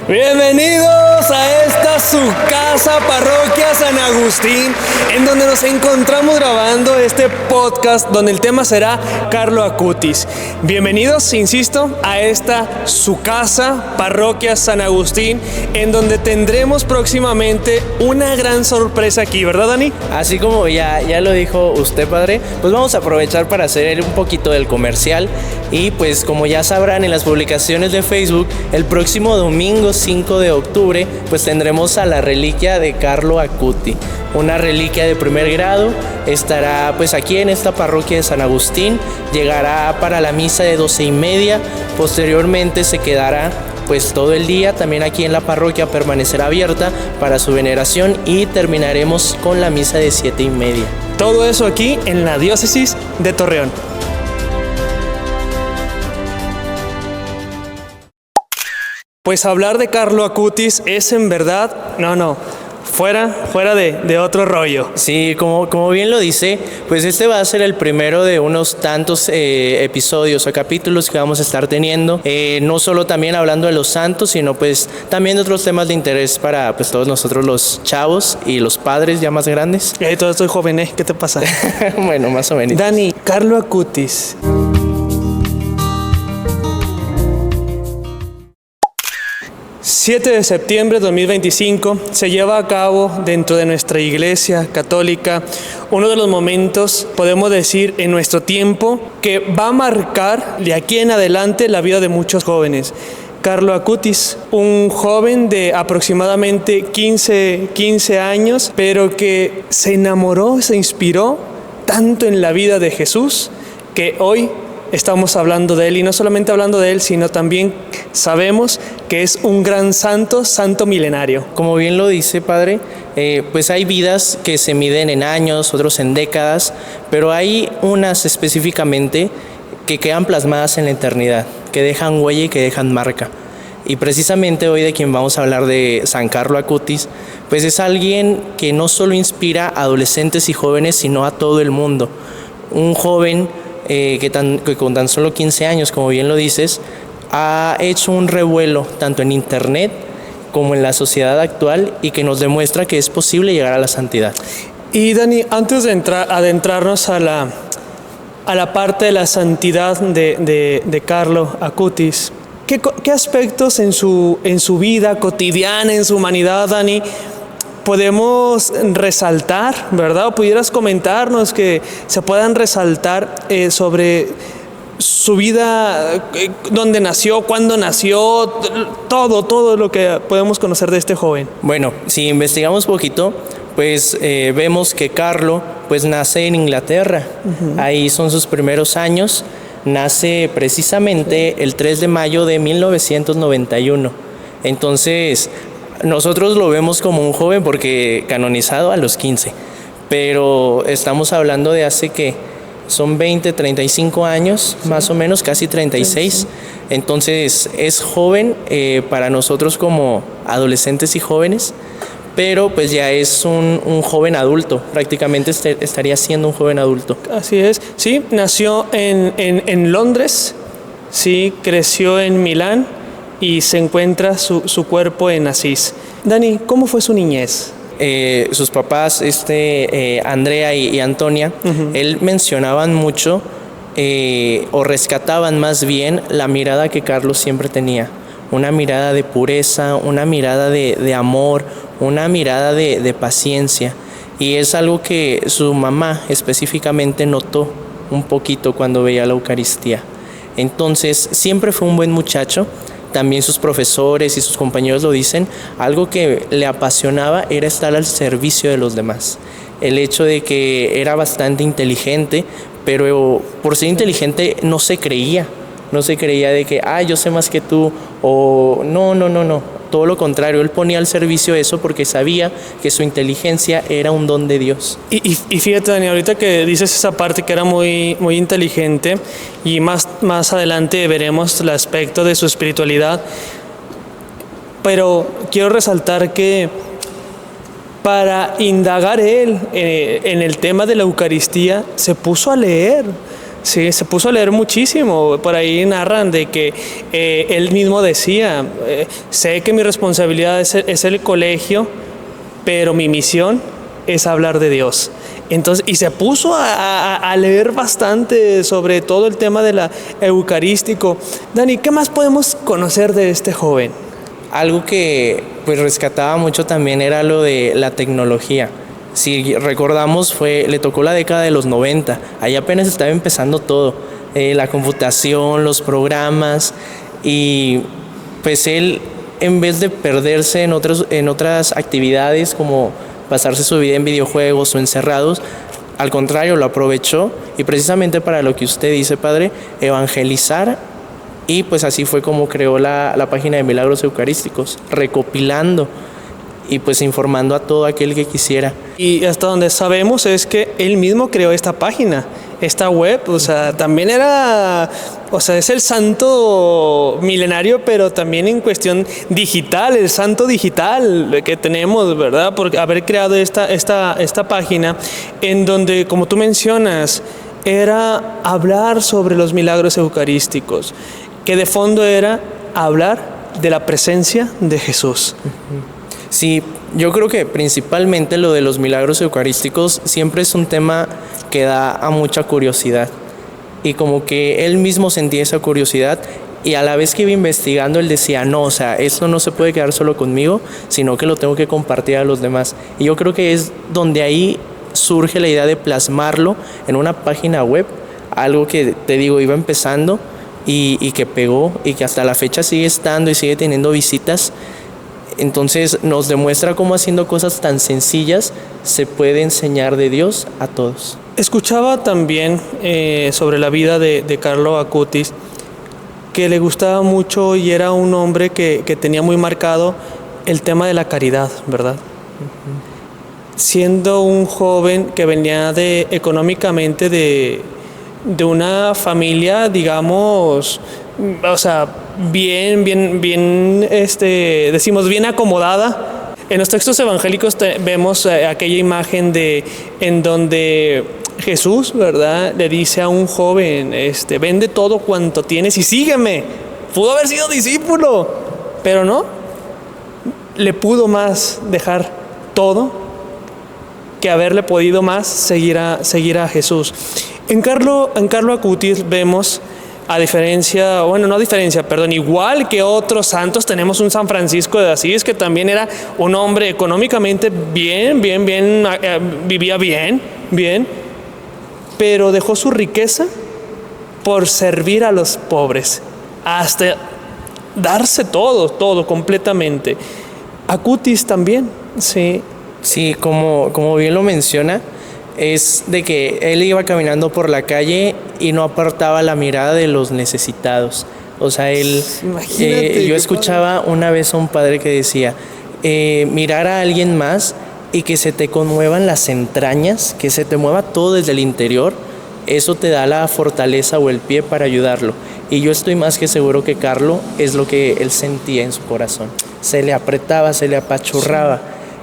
Bienvenidos a esta su casa, Parroquia San Agustín, en donde nos encontramos grabando este podcast donde el tema será Carlo Acutis. Bienvenidos, insisto, a esta su casa, Parroquia San Agustín, en donde tendremos próximamente una gran sorpresa aquí, ¿verdad, Dani? Así como ya lo dijo usted, padre, pues vamos a aprovechar para hacer un poquito del comercial y pues como ya sabrán en las publicaciones de Facebook, el próximo domingo 5 de octubre pues tendremos a la reliquia de Carlo Acutis, una reliquia de primer grado. Estará pues aquí en esta parroquia de San Agustín, llegará para la misa de 12:30, posteriormente se quedará pues todo el día también aquí en la parroquia, permanecerá abierta para su veneración y terminaremos con la misa de 7:30. Todo eso aquí en la diócesis de Torreón. Pues hablar de Carlo Acutis es en verdad, fuera de otro rollo. Sí, como bien lo dice, pues este va a ser el primero de unos tantos episodios o capítulos que vamos a estar teniendo, no solo también hablando de los santos, sino pues también de otros temas de interés para pues todos nosotros los chavos y los padres ya más grandes. Todavía estoy joven, ¿qué te pasa? Bueno, más o menos. Dani, Carlo Acutis. 7 de septiembre de 2025 se lleva a cabo dentro de nuestra Iglesia Católica uno de los momentos, podemos decir, en nuestro tiempo que va a marcar de aquí en adelante la vida de muchos jóvenes. Carlo Acutis, un joven de aproximadamente 15 años, pero que se enamoró, se inspiró tanto en la vida de Jesús que hoy estamos hablando de él, y no solamente hablando de él, sino también sabemos que es un gran santo milenario. Como bien lo dice, padre, pues hay vidas que se miden en años, otros en décadas, pero hay unas específicamente que quedan plasmadas en la eternidad, que dejan huella y que dejan marca. Y precisamente hoy de quien vamos a hablar, de San Carlo Acutis, pues es alguien que no solo inspira a adolescentes y jóvenes, sino a todo el mundo. Un joven que con tan solo 15 años, como bien lo dices, ha hecho un revuelo tanto en internet como en la sociedad actual y que nos demuestra que es posible llegar a la santidad. Y Dani, antes de adentrarnos a la parte de la santidad de Carlo Acutis, ¿qué aspectos en su vida cotidiana, en su humanidad, Dani, podemos resaltar, ¿verdad? ¿O pudieras comentarnos que se puedan resaltar sobre su vida, dónde nació, cuándo nació, todo lo que podemos conocer de este joven? Bueno, si investigamos poquito, pues vemos que Carlo pues nace en Inglaterra. Uh-huh. Ahí son sus primeros años. Nace precisamente el 3 de mayo de 1991. Entonces, nosotros lo vemos como un joven porque canonizado a los 15, pero estamos hablando de hace que son 20, 35 años, más o menos, casi 36. Entonces es joven para nosotros como adolescentes y jóvenes, pero pues ya es un joven adulto, prácticamente estaría siendo un joven adulto. Así es, sí, nació en Londres, sí, creció en Milán, y se encuentra su cuerpo en Asís. Dani, ¿cómo fue su niñez? Sus papás, Andrea y Antonia, uh-huh, él mencionaban mucho o rescataban más bien la mirada que Carlos siempre tenía. Una mirada de pureza, una mirada de amor, una mirada de paciencia. Y es algo que su mamá específicamente notó un poquito cuando veía la Eucaristía. Entonces, siempre fue un buen muchacho. También sus profesores y sus compañeros lo dicen, algo que le apasionaba era estar al servicio de los demás. El hecho de que era bastante inteligente, pero por ser inteligente no se creía de que, yo sé más que tú, o no. Todo lo contrario, él ponía al servicio eso porque sabía que su inteligencia era un don de Dios. Y fíjate, Dani, ahorita que dices esa parte que era muy, muy inteligente, y más adelante veremos el aspecto de su espiritualidad, pero quiero resaltar que para indagar él en el tema de la Eucaristía se puso a leer, Sí, se puso a leer muchísimo. Por ahí narran de que él mismo decía, sé que mi responsabilidad es el colegio, pero mi misión es hablar de Dios. Entonces, y se puso a leer bastante sobre todo el tema de la eucarístico. Dani, ¿qué más podemos conocer de este joven? Algo que pues rescataba mucho también era lo de la tecnología. Si recordamos, le tocó la década de los 90, ahí apenas estaba empezando todo, la computación, los programas, y pues él, en vez de perderse en otras actividades como pasarse su vida en videojuegos o encerrados, al contrario, lo aprovechó, y precisamente para lo que usted dice, padre, evangelizar. Y pues así fue como creó la página de Milagros Eucarísticos, recopilando y pues informando a todo aquel que quisiera. Y hasta donde sabemos es que él mismo creó esta página, esta web, o sea, también es el santo milenario, pero también en cuestión digital, el santo digital que tenemos, ¿verdad? Por haber creado esta página en donde, como tú mencionas, era hablar sobre los milagros eucarísticos, que de fondo era hablar de la presencia de Jesús. Sí, yo creo que principalmente lo de los milagros eucarísticos siempre es un tema que da a mucha curiosidad, y como que él mismo sentía esa curiosidad, y a la vez que iba investigando él decía, no, o sea, esto no se puede quedar solo conmigo, sino que lo tengo que compartir a los demás. Y yo creo que es donde ahí surge la idea de plasmarlo en una página web, algo que te digo iba empezando y que pegó, y que hasta la fecha sigue estando y sigue teniendo visitas. Entonces nos demuestra cómo haciendo cosas tan sencillas se puede enseñar de Dios a todos. Escuchaba también sobre la vida de Carlo Acutis, que le gustaba mucho y era un hombre que tenía muy marcado el tema de la caridad, ¿verdad? Siendo un joven que venía económicamente de una familia, digamos, o sea, bien, decimos bien acomodada. En los textos evangélicos vemos aquella imagen en donde Jesús, ¿verdad?, le dice a un joven, vende todo cuanto tienes y sígueme. Pudo haber sido discípulo, pero no, le pudo más dejar todo que haberle podido más seguir a Jesús. En Carlo Acutis vemos, igual que otros santos, tenemos un San Francisco de Asís, que también era un hombre económicamente bien, vivía bien, pero dejó su riqueza por servir a los pobres, hasta darse todo completamente. Acutis también, sí. Sí, como bien lo menciona, es de que él iba caminando por la calle y no apartaba la mirada de los necesitados. O sea, yo escuchaba una vez a un padre que decía, mirar a alguien más y que se te conmuevan las entrañas, que se te mueva todo desde el interior, eso te da la fortaleza o el pie para ayudarlo. Y yo estoy más que seguro que Carlo es lo que él sentía en su corazón. Se le apretaba, se le apachurraba.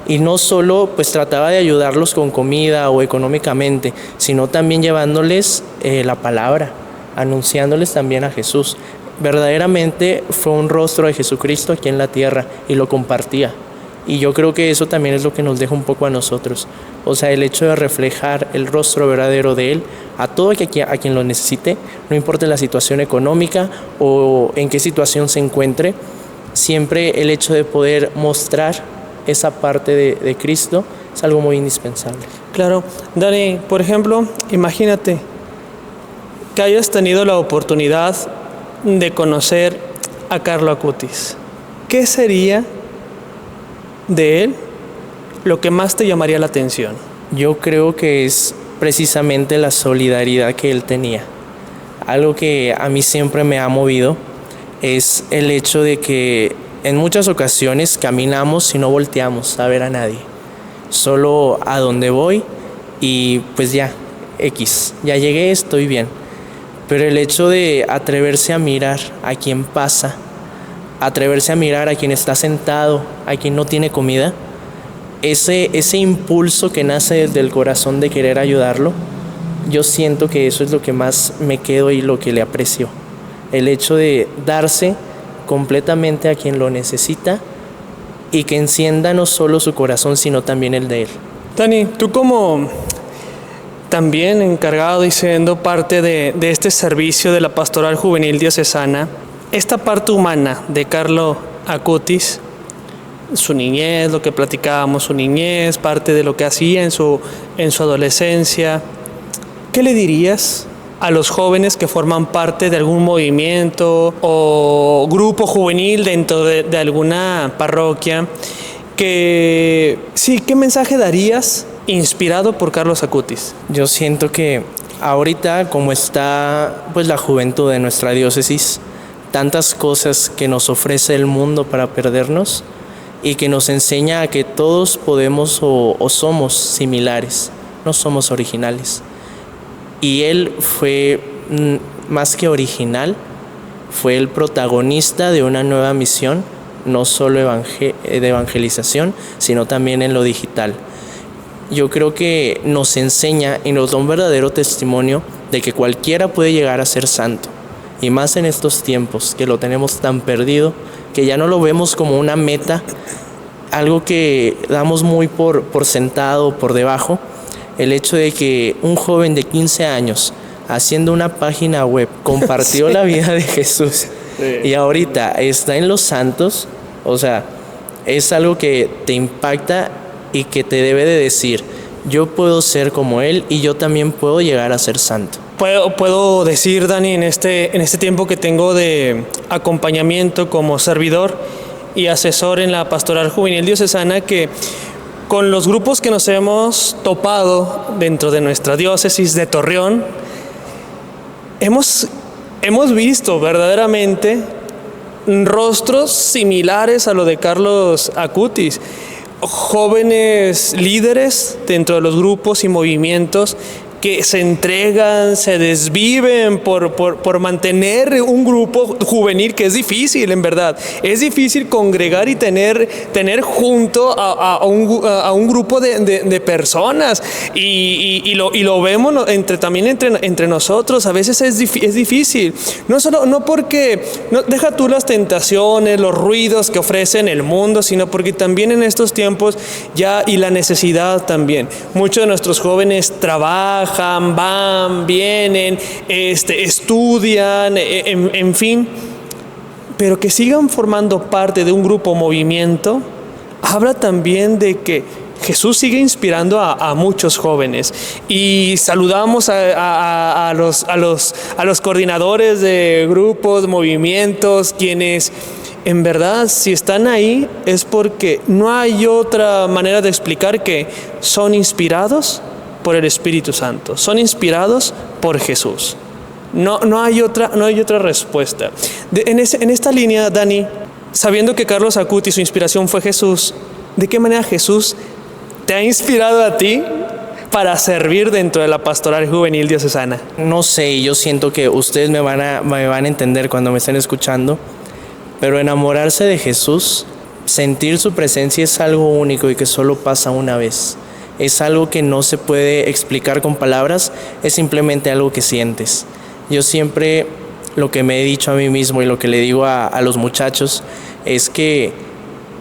Y no solo pues trataba de ayudarlos con comida o económicamente, sino también llevándoles la palabra, anunciándoles también a Jesús. Verdaderamente fue un rostro de Jesucristo aquí en la tierra y lo compartía. Y yo creo que eso también es lo que nos deja un poco a nosotros. O sea, el hecho de reflejar el rostro verdadero de Él a todo a quien lo necesite, no importa la situación económica o en qué situación se encuentre, siempre el hecho de poder mostrar esa parte de Cristo es algo muy indispensable. Claro. Dani, por ejemplo, imagínate que hayas tenido la oportunidad de conocer a Carlo Acutis. ¿Qué sería de él lo que más te llamaría la atención? Yo creo que es precisamente la solidaridad que él tenía. Algo que a mí siempre me ha movido es el hecho de que en muchas ocasiones caminamos y no volteamos a ver a nadie. Solo a donde voy y pues ya llegué, estoy bien. Pero el hecho de atreverse a mirar a quien pasa, atreverse a mirar a quien está sentado, a quien no tiene comida, ese impulso que nace desde el corazón de querer ayudarlo, yo siento que eso es lo que más me quedo y lo que le aprecio. El hecho de darse completamente a quien lo necesita y que encienda no solo su corazón, sino también el de él. Dani, tú como también encargado y siendo parte de este servicio de la Pastoral Juvenil Diocesana, esta parte humana de Carlo Acutis, su niñez, lo que platicábamos, su niñez, parte de lo que hacía en su adolescencia, ¿qué le dirías a los jóvenes que forman parte de algún movimiento o grupo juvenil dentro de alguna parroquia? ¿Qué mensaje darías inspirado por Carlos Acutis? Yo siento que ahorita, como está pues la juventud de nuestra diócesis, tantas cosas que nos ofrece el mundo para perdernos y que nos enseña a que todos podemos o somos similares, no somos originales. Y él fue más que original, fue el protagonista de una nueva misión, no solo de evangelización, sino también en lo digital. Yo creo que nos enseña y nos da un verdadero testimonio de que cualquiera puede llegar a ser santo. Y más en estos tiempos que lo tenemos tan perdido, que ya no lo vemos como una meta, algo que damos muy por sentado, por debajo. El hecho de que un joven de 15 años haciendo una página web compartió la vida de Jesús y ahorita está en los santos, o sea, es algo que te impacta y que te debe de decir, yo puedo ser como él y yo también puedo llegar a ser santo. Puedo decir, Dani, en este tiempo que tengo de acompañamiento como servidor y asesor en la Pastoral Juvenil Diocesana, que con los grupos que nos hemos topado dentro de nuestra diócesis de Torreón, hemos visto verdaderamente rostros similares a lo de Carlos Acutis, jóvenes líderes dentro de los grupos y movimientos que se entregan, se desviven por mantener un grupo juvenil, que es difícil, en verdad. Es difícil congregar y tener junto a un grupo de personas. Y lo vemos también entre nosotros. A veces es difícil. No porque, deja tú las tentaciones, los ruidos que ofrecen el mundo, sino porque también en estos tiempos y la necesidad también. Muchos de nuestros jóvenes trabajan, van, vienen, estudian, en fin, pero que sigan formando parte de un grupo movimiento, habla también de que Jesús sigue inspirando a muchos jóvenes. Y saludamos a los coordinadores de grupos, movimientos, quienes en verdad, si están ahí es porque no hay otra manera de explicar que son inspirados por el Espíritu Santo, son inspirados por Jesús. No hay otra respuesta. En esta línea, Dani, sabiendo que Carlos Acutis, su inspiración fue Jesús, ¿de qué manera Jesús te ha inspirado a ti para servir dentro de la Pastoral Juvenil Diocesana? No sé, yo siento que ustedes me van a entender cuando me estén escuchando, pero enamorarse de Jesús, sentir su presencia es algo único y que solo pasa una vez. Es algo que no se puede explicar con palabras, es simplemente algo que sientes. Yo siempre lo que me he dicho a mí mismo y lo que le digo a los muchachos es que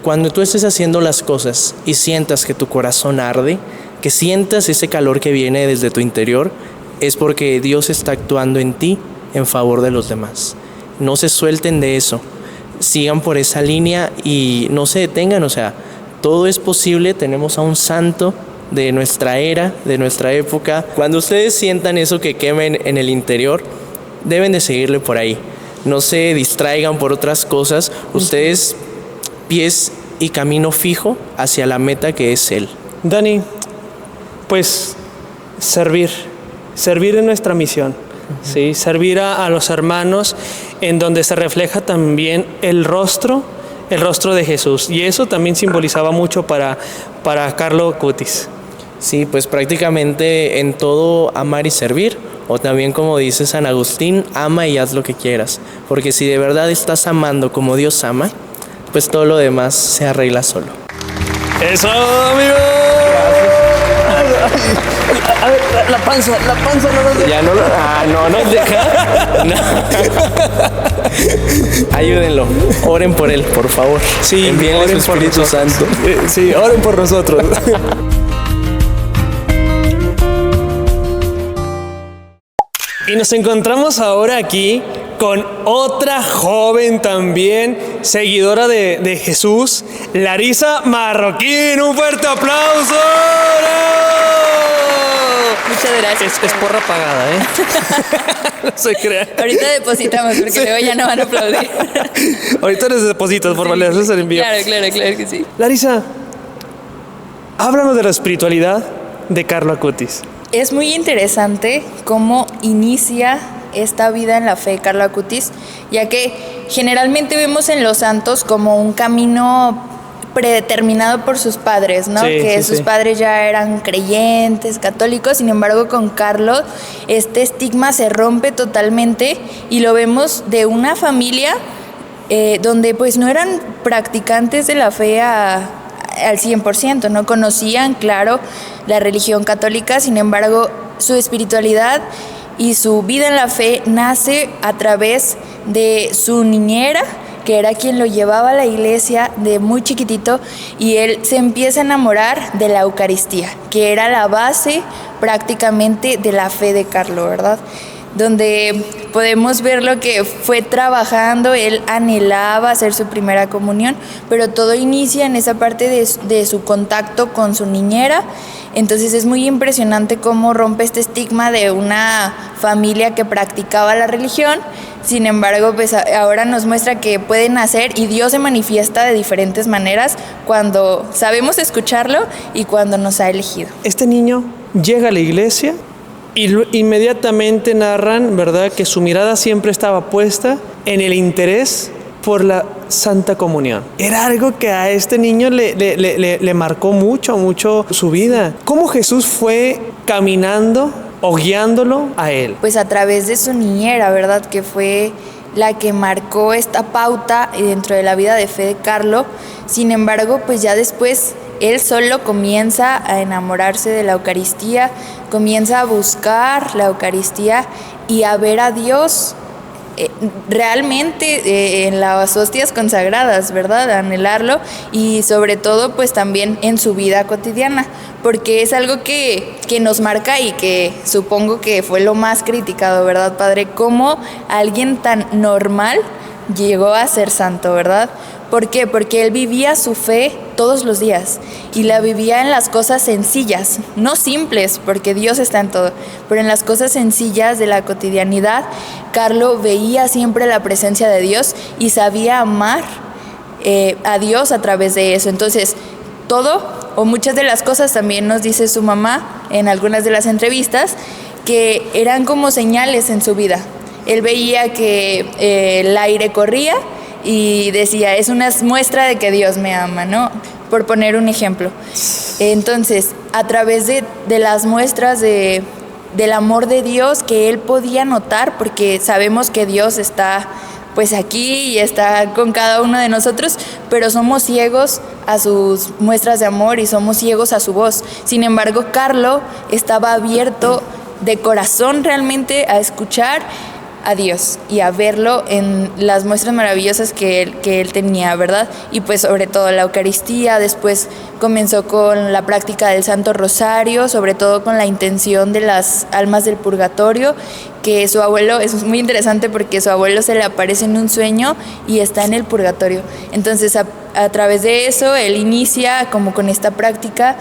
cuando tú estés haciendo las cosas y sientas que tu corazón arde, que sientas ese calor que viene desde tu interior, es porque Dios está actuando en ti en favor de los demás. No se suelten de eso, sigan por esa línea y no se detengan, o sea, todo es posible, tenemos a un santo de nuestra era, de nuestra época. Cuando ustedes sientan eso que quemen en el interior, deben de seguirle por ahí. No se distraigan por otras cosas. Ustedes, pies y camino fijo hacia la meta que es Él. Dani, pues servir en nuestra misión. ¿Sí? Servir a los hermanos en donde se refleja también el rostro de Jesús. Y eso también simbolizaba mucho para Carlo Acutis. Sí, pues prácticamente en todo amar y servir, o también como dice San Agustín, ama y haz lo que quieras, porque si de verdad estás amando como Dios ama, pues todo lo demás se arregla solo. ¡Eso, amigos! Gracias. A ver, la panza no. Ya no lo... no deja. No. Ayúdenlo. Oren por él, por favor. Sí, envíenle su Espíritu Santo. Sí, oren por nosotros. Y nos encontramos ahora aquí con otra joven también, seguidora de Jesús, Larisa Marroquín. ¡Un fuerte aplauso! ¡No! Muchas gracias. Es porra pagada, ¿eh? No se crean. Ahorita depositamos porque luego ya no van a aplaudir. Ahorita les depositas, por favor, les envío. Claro que sí. Larisa, háblanos de la espiritualidad de Carlo Acutis. Es muy interesante cómo inicia esta vida en la fe de Carlo Acutis, ya que generalmente vemos en los santos como un camino predeterminado por sus padres, ¿no? Sus padres ya eran creyentes, católicos. Sin embargo, con Carlo este estigma se rompe totalmente y lo vemos de una familia donde pues no eran practicantes de la fe al 100%, no conocían, claro, la religión católica. Sin embargo, su espiritualidad y su vida en la fe nace a través de su niñera, que era quien lo llevaba a la iglesia de muy chiquitito, y él se empieza a enamorar de la Eucaristía, que era la base prácticamente de la fe de Carlo, ¿verdad? Donde podemos ver lo que fue trabajando. Él anhelaba hacer su primera comunión, pero todo inicia en esa parte de su contacto con su niñera. Entonces es muy impresionante cómo rompe este estigma de una familia que practicaba la religión. Sin embargo, pues ahora nos muestra que puede nacer y Dios se manifiesta de diferentes maneras cuando sabemos escucharlo y cuando nos ha elegido. Este niño llega a la iglesia y inmediatamente narran, ¿verdad?, que su mirada siempre estaba puesta en el interés por la Santa Comunión. Era algo que a este niño le marcó mucho su vida. ¿Cómo Jesús fue caminando o guiándolo a él? Pues a través de su niñera, ¿verdad?, que fue la que marcó esta pauta dentro de la vida de fe de Carlo. Sin embargo, pues ya después él solo comienza a enamorarse de la Eucaristía, comienza a buscar la Eucaristía y a ver a Dios realmente en las hostias consagradas, ¿verdad? A anhelarlo, y sobre todo pues también en su vida cotidiana, porque es algo que nos marca y que supongo que fue lo más criticado, ¿verdad, Padre? Cómo alguien tan normal llegó a ser santo, ¿verdad? ¿Por qué? Porque él vivía su fe todos los días y la vivía en las cosas sencillas, no simples, porque Dios está en todo, pero en las cosas sencillas de la cotidianidad. Carlo veía siempre la presencia de Dios y sabía amar a Dios a través de eso. Entonces, todo o muchas de las cosas, también nos dice su mamá en algunas de las entrevistas, que eran como señales en su vida. Él veía que el aire corría y decía, es una muestra de que Dios me ama, ¿no? Por poner un ejemplo. Entonces, a través de las muestras del amor de Dios que él podía notar, porque sabemos que Dios está pues aquí y está con cada uno de nosotros, pero somos ciegos a sus muestras de amor y somos ciegos a su voz. Sin embargo, Carlo estaba abierto de corazón realmente a escuchar a Dios y a verlo en las muestras maravillosas que él tenía, ¿verdad? Y pues sobre todo la Eucaristía. Después comenzó con la práctica del Santo Rosario, sobre todo con la intención de las almas del purgatorio, que su abuelo, es muy interesante porque su abuelo se le aparece en un sueño y está en el purgatorio. Entonces a través de eso él inicia como con esta práctica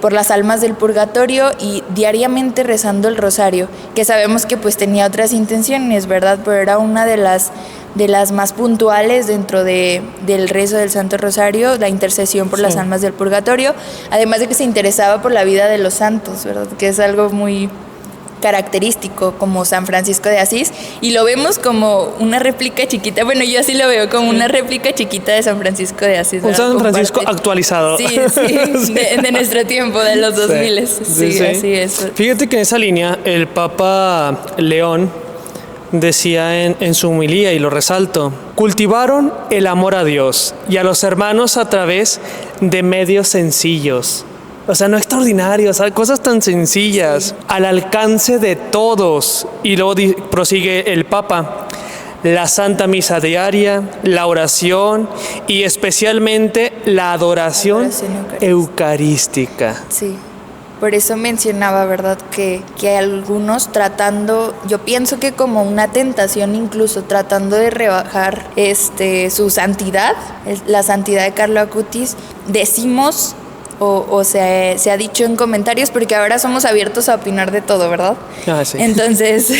por las almas del purgatorio y diariamente rezando el rosario, que sabemos que pues tenía otras intenciones, ¿verdad? Pero era una de las más puntuales dentro del rezo del Santo Rosario, la intercesión por las almas del purgatorio, además de que se interesaba por la vida de los santos, ¿verdad? Que es algo muy característico, como San Francisco de Asís, y lo vemos como una réplica chiquita. Bueno, yo así lo veo, como una réplica chiquita de San Francisco de Asís. Un San Francisco actualizado. Sí, de nuestro tiempo, de los 2000. Sí, así es. Fíjate que en esa línea el Papa León decía en su homilía, y lo resalto: cultivaron el amor a Dios y a los hermanos a través de medios sencillos. O sea, no extraordinario, o sea, cosas tan sencillas, al alcance de todos. Y luego prosigue el Papa. La Santa Misa diaria, la oración y especialmente la adoración eucarística. Sí. Por eso mencionaba, ¿verdad? Que algunos tratando, yo pienso que como una tentación incluso, tratando de rebajar su santidad, la santidad de Carlo Acutis, decimos, o se ha dicho en comentarios, porque ahora somos abiertos a opinar de todo, ¿verdad? Ah, sí. Entonces,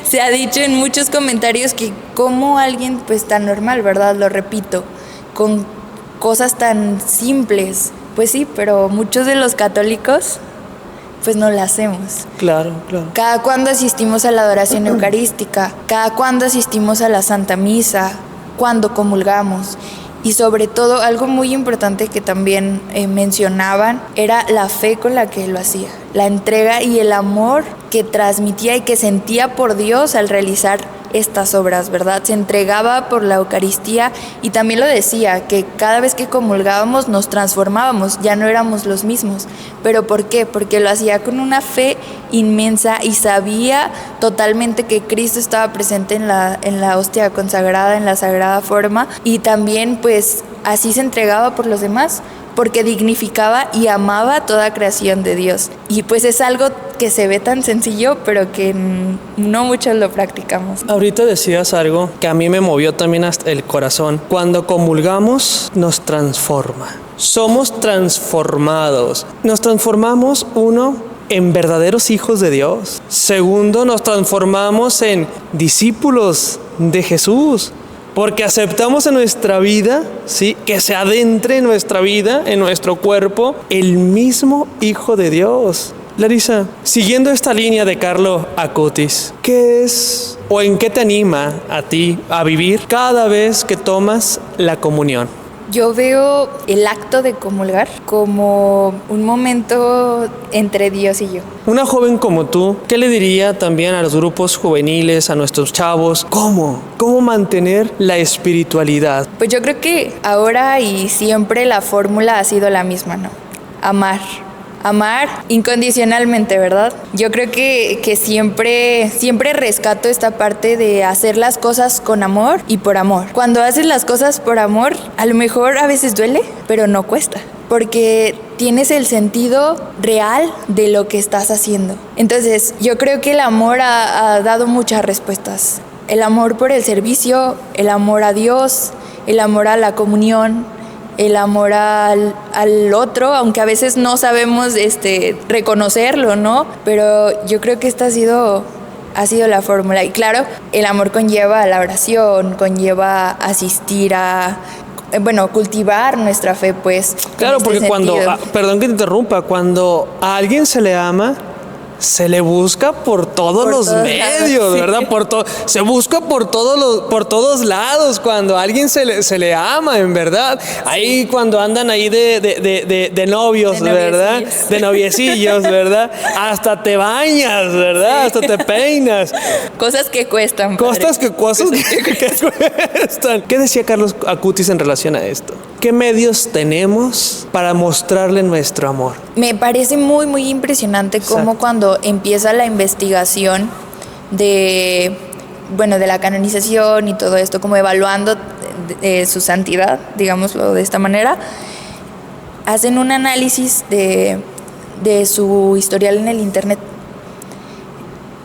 se ha dicho en muchos comentarios que como alguien pues tan normal, ¿verdad? Lo repito, con cosas tan simples. Pues sí, pero muchos de los católicos pues no la hacemos. Claro, claro. Cada cuando asistimos a la adoración eucarística, cada cuando asistimos a la Santa Misa, cuando comulgamos. Y sobre todo, algo muy importante que también mencionaban era la fe con la que lo hacía, la entrega y el amor que transmitía y que sentía por Dios al realizar estas obras, ¿verdad? Se entregaba por la Eucaristía y también lo decía, que cada vez que comulgábamos nos transformábamos, ya no éramos los mismos. ¿Pero por qué? Porque lo hacía con una fe inmensa y sabía totalmente que Cristo estaba presente en la hostia consagrada, en la sagrada forma, y también pues así se entregaba por los demás, porque dignificaba y amaba toda creación de Dios. Y pues es algo que se ve tan sencillo, pero que no muchos lo practicamos. Ahorita decías algo que a mí me movió también hasta el corazón. Cuando comulgamos, nos transforma. Somos transformados. Nos transformamos, uno, en verdaderos hijos de Dios. Segundo, nos transformamos en discípulos de Jesús. Porque aceptamos en nuestra vida, ¿sí?, que se adentre en nuestra vida, en nuestro cuerpo, el mismo Hijo de Dios. Larisa, siguiendo esta línea de Carlo Acutis, ¿qué es o en qué te anima a ti a vivir cada vez que tomas la comunión? Yo veo el acto de comulgar como un momento entre Dios y yo. Una joven como tú, ¿qué le diría también a los grupos juveniles, a nuestros chavos? ¿Cómo mantener la espiritualidad? Pues yo creo que ahora y siempre la fórmula ha sido la misma, ¿no? Amar incondicionalmente, ¿verdad? Yo creo que siempre rescato esta parte de hacer las cosas con amor y por amor. Cuando haces las cosas por amor, a lo mejor a veces duele, pero no cuesta, porque tienes el sentido real de lo que estás haciendo. Entonces, yo creo que el amor ha dado muchas respuestas. El amor por el servicio, el amor a Dios, el amor a la comunión, el amor al otro, aunque a veces no sabemos reconocerlo, ¿no? Pero yo creo que esta ha sido la fórmula. Y claro, el amor conlleva la oración, conlleva asistir cultivar nuestra fe, pues. Claro, porque perdón que te interrumpa, cuando a alguien se le ama, se le busca por todos los medios, lados, ¿verdad? Sí. Se busca por todos lados cuando a alguien se le ama, en verdad. Ahí cuando andan ahí de novios, ¿verdad? De noviecillos, ¿verdad? Hasta te bañas, ¿verdad? Sí. Hasta te peinas. Cosas que cuestan. Cosas que cuestan. ¿Qué decía Carlos Acutis en relación a esto? ¿Qué medios tenemos para mostrarle nuestro amor? Me parece muy, muy impresionante cómo cuando empieza la investigación de la canonización y todo esto, como evaluando su santidad, digámoslo de esta manera, hacen un análisis de su historial en el internet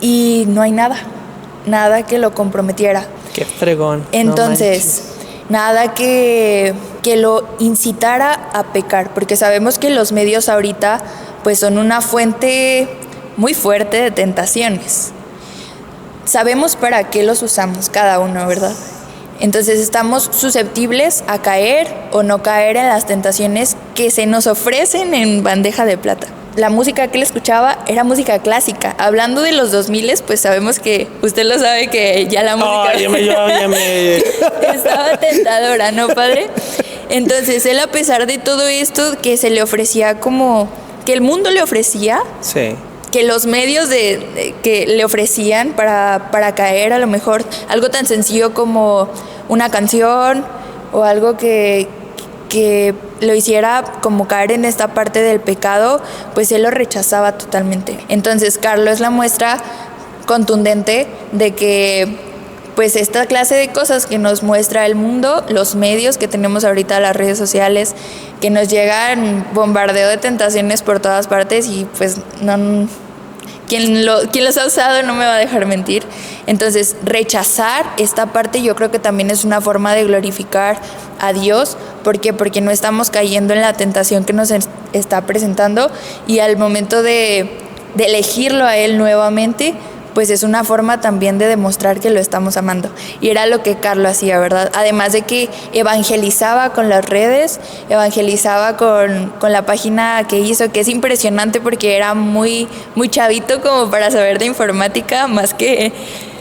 y no hay nada que lo comprometiera. Qué fregón. Entonces, nada que lo incitara a pecar, porque sabemos que los medios ahorita pues son una fuente muy fuerte de tentaciones. Sabemos para qué los usamos cada uno, ¿verdad? Entonces estamos susceptibles a caer o no caer en las tentaciones que se nos ofrecen en bandeja de plata. La música que él escuchaba era música clásica. Hablando de los 2000, pues sabemos que usted lo sabe que ya la música estaba tentadora, ¿no, padre? Entonces él, a pesar de todo esto que se le ofrecía, como que el mundo le ofrecía, sí, que los medios que le ofrecían para caer, a lo mejor algo tan sencillo como una canción o algo que que lo hiciera como caer en esta parte del pecado, pues él lo rechazaba totalmente. Entonces Carlos es la muestra contundente de que pues esta clase de cosas que nos muestra el mundo, los medios que tenemos ahorita, las redes sociales, que nos llegan bombardeo de tentaciones por todas partes y pues no, quien los ha usado no me va a dejar mentir. Entonces rechazar esta parte yo creo que también es una forma de glorificar a Dios. ¿Por qué? Porque no estamos cayendo en la tentación que nos está presentando, y al momento de elegirlo a Él nuevamente, pues es una forma también de demostrar que lo estamos amando. Y era lo que Carlos hacía, ¿verdad? Además de que evangelizaba con las redes, evangelizaba con la página que hizo, que es impresionante porque era muy, muy chavito como para saber de informática, más que...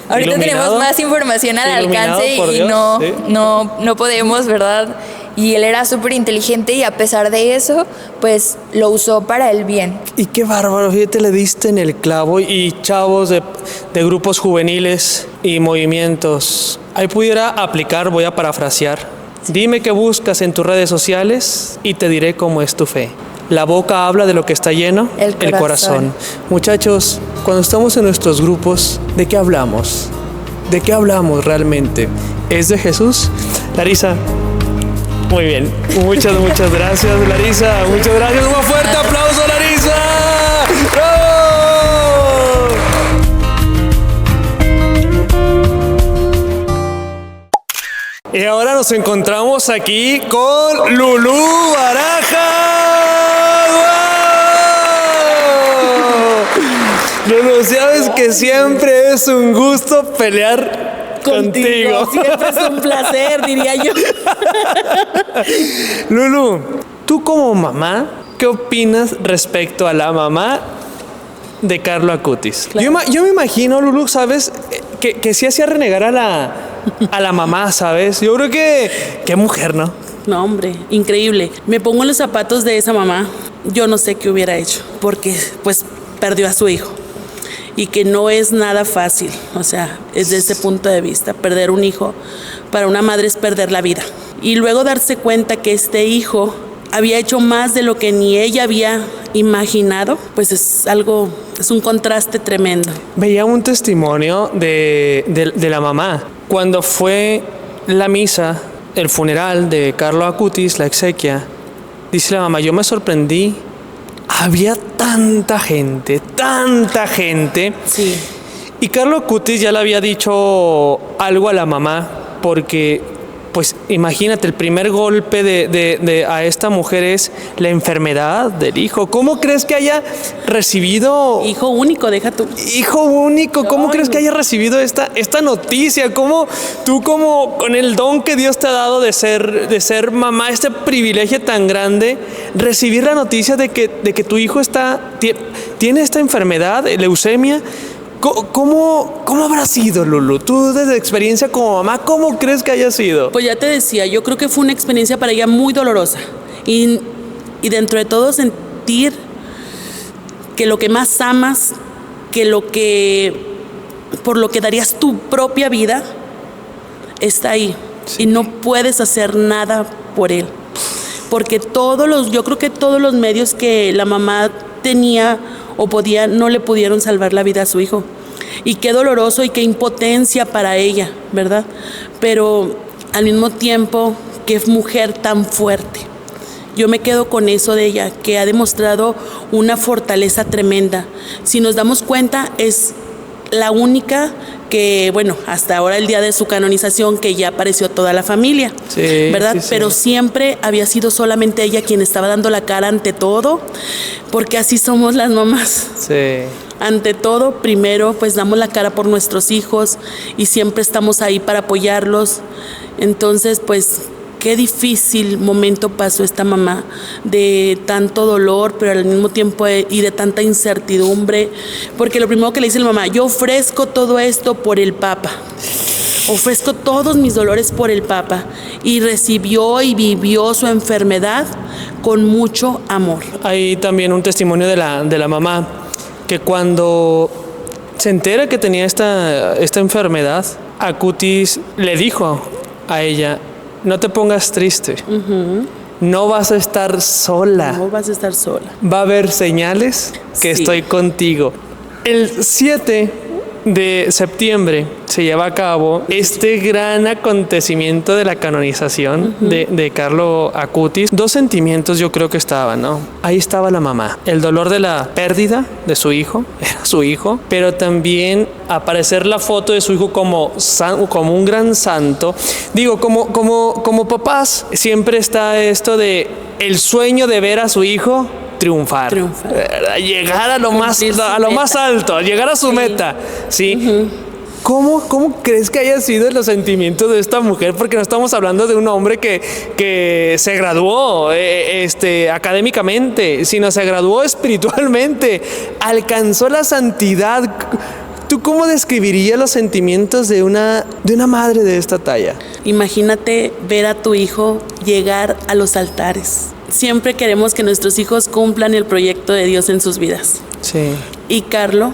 Ahorita tenemos más información al alcance y no podemos, ¿verdad? Y él era súper inteligente y a pesar de eso, pues lo usó para el bien. Y qué bárbaro, fíjate, le diste en el clavo. Y chavos de grupos juveniles y movimientos, ahí pudiera aplicar, voy a parafrasear. Dime qué buscas en tus redes sociales y te diré cómo es tu fe. La boca habla de lo que está lleno, el corazón. Muchachos, cuando estamos en nuestros grupos, ¿de qué hablamos? ¿De qué hablamos realmente? ¿Es de Jesús? Larisa, muy bien. Muchas gracias, Larisa. Muchas gracias. Un fuerte aplauso, Larisa. ¡Bravo! Y ahora nos encontramos aquí con Lulú Barajas. Lulú, sabes que siempre es un gusto pelear contigo. Siempre es un placer, diría yo. Lulú, tú como mamá, ¿qué opinas respecto a la mamá de Carlo Acutis? Claro. Yo me imagino, Lulú, ¿sabes? Que sí hacía renegar a la mamá, ¿sabes? Yo creo que... qué mujer, ¿no? No, hombre, increíble. Me pongo en los zapatos de esa mamá. Yo no sé qué hubiera hecho, porque pues perdió a su hijo. Y que no es nada fácil, o sea, desde ese punto de vista, perder un hijo para una madre es perder la vida. Y luego darse cuenta que este hijo había hecho más de lo que ni ella había imaginado, pues es un contraste tremendo. Veía un testimonio de la mamá. Cuando fue la misa, el funeral de Carlo Acutis, la exequia, dice la mamá, yo me sorprendí. Había tanta gente. Sí. Y Carlo Acutis ya le había dicho algo a la mamá, porque, pues, imagínate, el primer golpe a esta mujer es la enfermedad del hijo. ¿Cómo crees que haya recibido... Hijo único, deja tú. Hijo único, ¿cómo crees que haya recibido esta noticia? ¿Cómo tú, como con el don que Dios te ha dado de ser mamá, este privilegio tan grande, recibir la noticia de que tu hijo tiene esta enfermedad, leucemia? ¿Cómo habrá sido, Lulú? Tú, desde experiencia como mamá, ¿cómo crees que haya sido? Pues ya te decía, yo creo que fue una experiencia para ella muy dolorosa. Y dentro de todo sentir que lo que más amas, por lo que darías tu propia vida, está ahí. Sí. Y no puedes hacer nada por él. Porque yo creo que todos los medios que la mamá tenía o podía, no le pudieron salvar la vida a su hijo. Y qué doloroso y qué impotencia para ella, ¿verdad? Pero al mismo tiempo, qué mujer tan fuerte. Yo me quedo con eso de ella, que ha demostrado una fortaleza tremenda. Si nos damos cuenta, es la única que, bueno, hasta ahora el día de su canonización, que ya apareció toda la familia, sí, ¿verdad? Sí, sí. Pero siempre había sido solamente ella quien estaba dando la cara ante todo, porque así somos las mamás. Sí. Ante todo, primero, pues damos la cara por nuestros hijos y siempre estamos ahí para apoyarlos. Entonces, pues, qué difícil momento pasó esta mamá, de tanto dolor, pero al mismo tiempo y de tanta incertidumbre, porque lo primero que le dice la mamá, yo ofrezco todo esto por el Papa, ofrezco todos mis dolores por el Papa, y recibió y vivió su enfermedad con mucho amor. Hay también un testimonio de la mamá, que cuando se entera que tenía esta enfermedad, Acutis le dijo a ella, no te pongas triste. Uh-huh. no vas a estar sola. No vas a estar sola. Va a haber señales que Sí. estoy contigo. El 7 de septiembre se lleva a cabo este gran acontecimiento de la canonización de Carlo Acutis. Dos sentimientos yo creo que estaban, ¿no? Ahí estaba la mamá, el dolor de la pérdida de su hijo, era su hijo, pero también aparecer la foto de su hijo como un gran santo. Digo, como papás, siempre está esto de el sueño de ver a su hijo triunfar. Llegar a lo más alto, llegar a su meta, ¿sí? ¿Cómo crees que haya sido los sentimientos de esta mujer? Porque no estamos hablando de un hombre que se graduó académicamente, sino se graduó espiritualmente, alcanzó la santidad. ¿Tú cómo describirías los sentimientos de una madre de esta talla? Imagínate ver a tu hijo llegar a los altares. Siempre queremos que nuestros hijos cumplan el proyecto de Dios en sus vidas. Sí. Y Carlo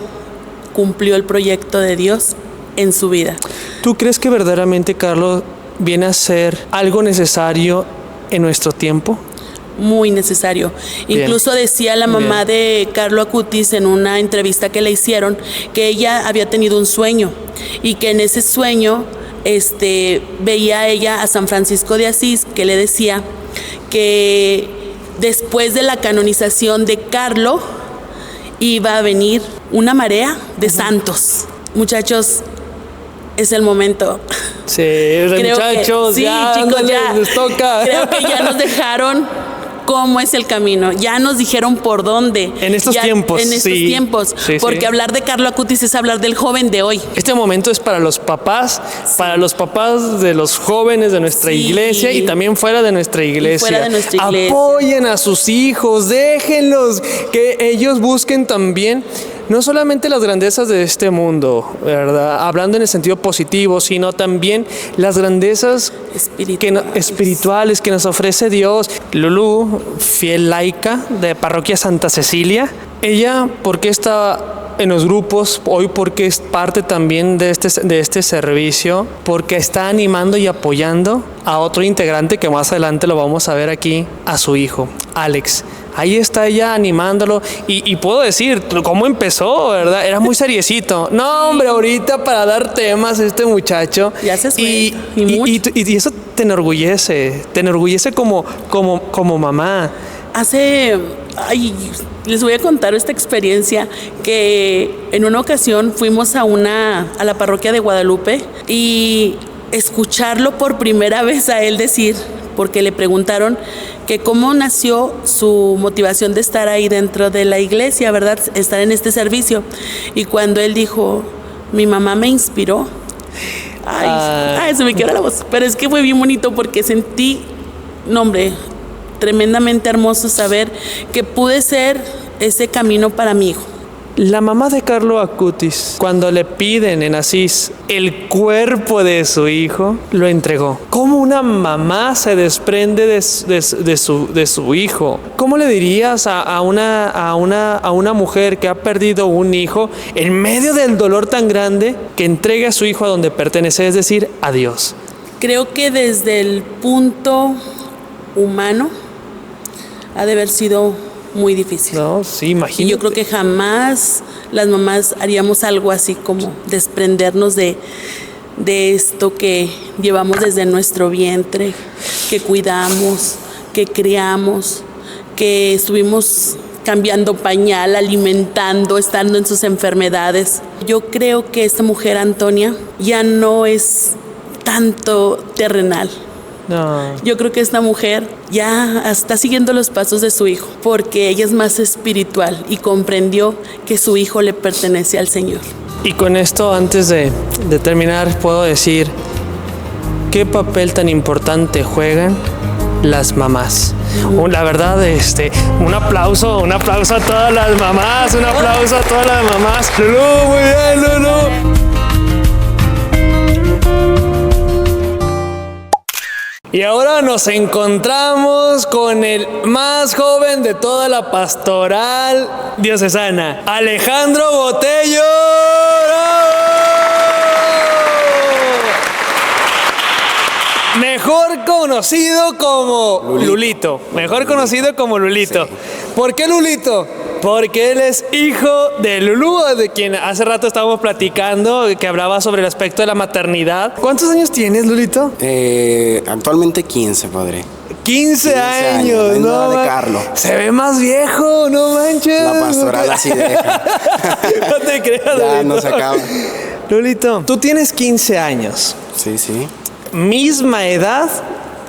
cumplió el proyecto de Dios en su vida. ¿Tú crees que verdaderamente Carlos viene a ser algo necesario en nuestro tiempo? Muy necesario. Bien. Incluso decía la mamá de Carlo Acutis en una entrevista que le hicieron que ella había tenido un sueño y que en ese sueño veía ella a San Francisco de Asís, que le decía que después de la canonización de Carlo iba a venir una marea de santos. Muchachos, es el momento. Sí, Creo muchachos, que, ya, sí, chicos, ándale, ya. les toca. Creo que ya nos dejaron cómo es el camino. Ya nos dijeron por dónde. En estos tiempos, En estos sí. tiempos. Sí, porque sí. hablar de Carlo Acutis es hablar del joven de hoy. Este momento es para los papás de los jóvenes de nuestra Sí. iglesia y también fuera de nuestra iglesia. fuera de nuestra iglesia. Apoyen a sus hijos, déjenlos que ellos busquen también no solamente las grandezas de este mundo, ¿verdad? Hablando en el sentido positivo, sino también las grandezas espirituales que nos ofrece Dios. Lulú, fiel laica de Parroquia Santa Cecilia, ella, ¿por qué está en los grupos hoy? Porque es parte también de este servicio, porque está animando y apoyando a otro integrante que más adelante lo vamos a ver aquí, a su hijo, Alex. Ahí está ella animándolo y puedo decir cómo empezó, ¿verdad? Era muy seriecito. No, hombre, ahorita para dar temas este muchacho. Ya se suelta, y eso te enorgullece como mamá. Les voy a contar esta experiencia que en una ocasión fuimos a la parroquia de Guadalupe y escucharlo por primera vez a él decir, porque le preguntaron que cómo nació su motivación de estar ahí dentro de la iglesia, ¿verdad? Estar en este servicio. Y cuando él dijo, mi mamá me inspiró, se me quiebra la voz. Pero es que fue bien bonito porque sentí, tremendamente hermoso saber que pude ser ese camino para mi hijo. La mamá de Carlo Acutis, cuando le piden en Asís el cuerpo de su hijo, lo entregó. ¿Cómo una mamá se desprende de su hijo? ¿Cómo le dirías a una mujer que ha perdido un hijo en medio del dolor tan grande que entregue a su hijo a donde pertenece, es decir, a Dios? Creo que desde el punto humano ha de haber sido muy difícil. No, sí, imagínate. Y yo creo que jamás las mamás haríamos algo así como desprendernos de esto que llevamos desde nuestro vientre, que cuidamos, que criamos, que estuvimos cambiando pañal, alimentando, estando en sus enfermedades. Yo creo que esta mujer, Antonia, ya no es tanto terrenal. No. Yo creo que esta mujer ya está siguiendo los pasos de su hijo, porque ella es más espiritual y comprendió que su hijo le pertenece al Señor. Y con esto, antes de terminar, puedo decir qué papel tan importante juegan las mamás. La verdad, un aplauso a todas las mamás, un aplauso a todas las mamás. Lulú, muy bien, Lulú. Y ahora nos encontramos con el más joven de toda la pastoral diocesana, Alejandro Botello. ¡Bravo! Mejor conocido como Lulito. Mejor conocido como Lulito. Sí. ¿Por qué Lulito? Porque él es hijo de Lulú, de quien hace rato estábamos platicando, que hablaba sobre el aspecto de la maternidad. ¿Cuántos años tienes, Lulito? Actualmente 15, padre. 15 años, la misma edad no de ma- Carlos. Se ve más viejo, no manches. La pastoral así deja. No te creas, Ya Lulito. no se acaba. Lulito, tú tienes 15 años. Sí, sí, Misma edad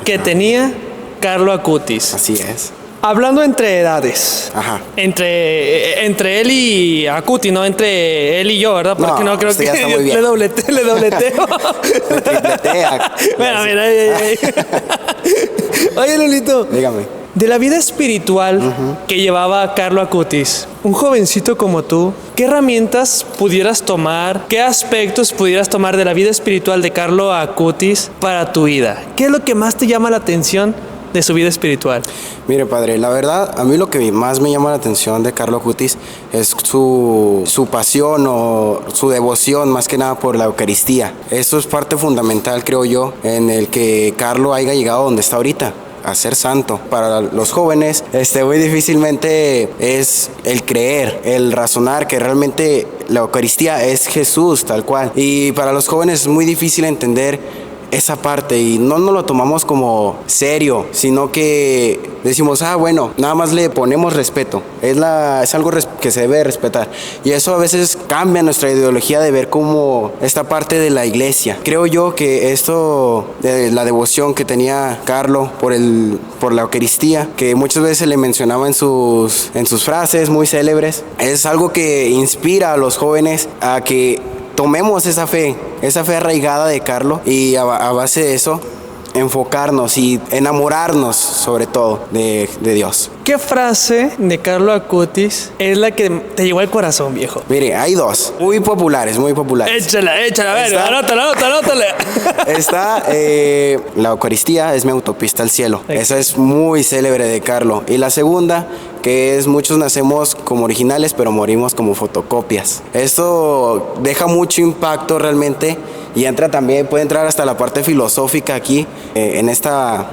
que tenía Carlo Acutis. así es. Hablando entre edades. Ajá. Entre él y Acuti, no entre él y yo, ¿verdad? Porque No, no, creo usted que ya está muy bien. le dobleteo. Me tripletea. Bueno, mira, ahí. Oye, Lulito. Dígame. De la vida espiritual que llevaba Carlo Acutis, un jovencito como tú, ¿qué herramientas pudieras tomar? ¿Qué aspectos pudieras tomar de la vida espiritual de Carlo Acutis para tu vida? ¿Qué es lo que más te llama la atención de su vida espiritual? Mire, padre, la verdad, a mí lo que más me llama la atención de Carlo Acutis es su pasión o su devoción, más que nada por la Eucaristía. Eso es parte fundamental, creo yo, en el que Carlo haya llegado donde está ahorita, a ser santo. Para los jóvenes, muy difícilmente es el creer, el razonar que realmente la Eucaristía es Jesús, tal cual. Y para los jóvenes es muy difícil entender esa parte y no nos lo tomamos como serio, sino que decimos, bueno, nada más le ponemos respeto. Es algo que se debe respetar. Y eso a veces cambia nuestra ideología de ver como esta parte de la iglesia. Creo yo que esto de la devoción que tenía Carlo por la Eucaristía, que muchas veces le mencionaba en sus frases muy célebres, es algo que inspira a los jóvenes a que tomemos esa fe arraigada de Carlo y a base de eso enfocarnos y enamorarnos sobre todo de Dios. ¿Qué frase de Carlo Acutis es la que te llegó al corazón, viejo? Mire, hay dos, muy populares. Échala, a ver, Está- anótala. Está la Eucaristía es mi autopista al cielo. Esa es muy célebre de Carlo. Y la segunda, que es muchos nacemos como originales, pero morimos como fotocopias. Esto deja mucho impacto realmente y puede entrar hasta la parte filosófica aquí, en esta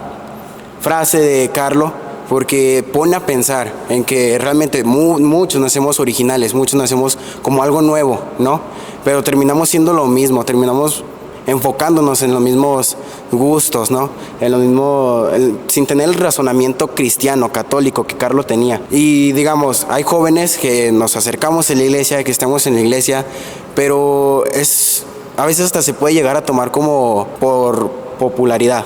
frase de Carlo, porque pone a pensar en que realmente muchos nacemos originales, muchos nacemos como algo nuevo, ¿no? Pero terminamos siendo lo mismo, terminamos enfocándonos en los mismos gustos, ¿no? En lo mismo, sin tener el razonamiento cristiano, católico que Carlo tenía. Y digamos, hay jóvenes que nos acercamos a la iglesia, que estamos en la iglesia, pero a veces hasta se puede llegar a tomar como por popularidad.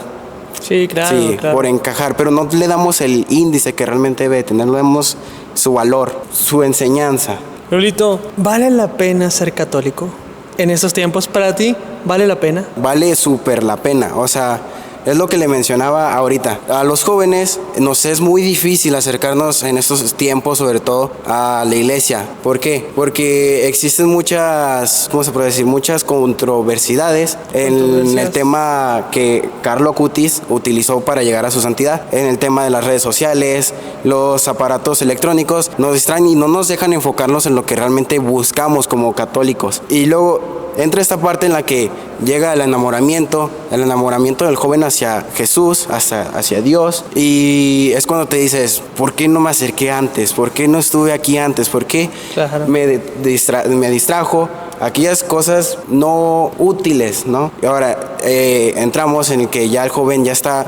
Sí, claro, Sí, claro. por encajar, pero no le damos el índice que realmente debe tener, le damos su valor, su enseñanza. Lulito, ¿vale la pena ser católico en estos tiempos? ¿Para ti vale la pena? Vale súper la pena, o sea, es lo que le mencionaba ahorita. A los jóvenes nos es muy difícil acercarnos en estos tiempos, sobre todo a la iglesia. ¿Por qué? Porque existen muchas, ¿cómo se puede decir? Muchas controversidades en el tema que Carlo Acutis utilizó para llegar a su santidad. En el tema de las redes sociales, los aparatos electrónicos nos distraen y no nos dejan enfocarnos en lo que realmente buscamos como católicos. Y luego entra esta parte en la que llega el enamoramiento del joven hacia Jesús, hacia Dios, y es cuando te dices, ¿por qué no me acerqué antes? ¿Por qué no estuve aquí antes? ¿Por qué Claro. me distrajo? Aquellas cosas no útiles, ¿no? Y ahora entramos en el que ya el joven ya está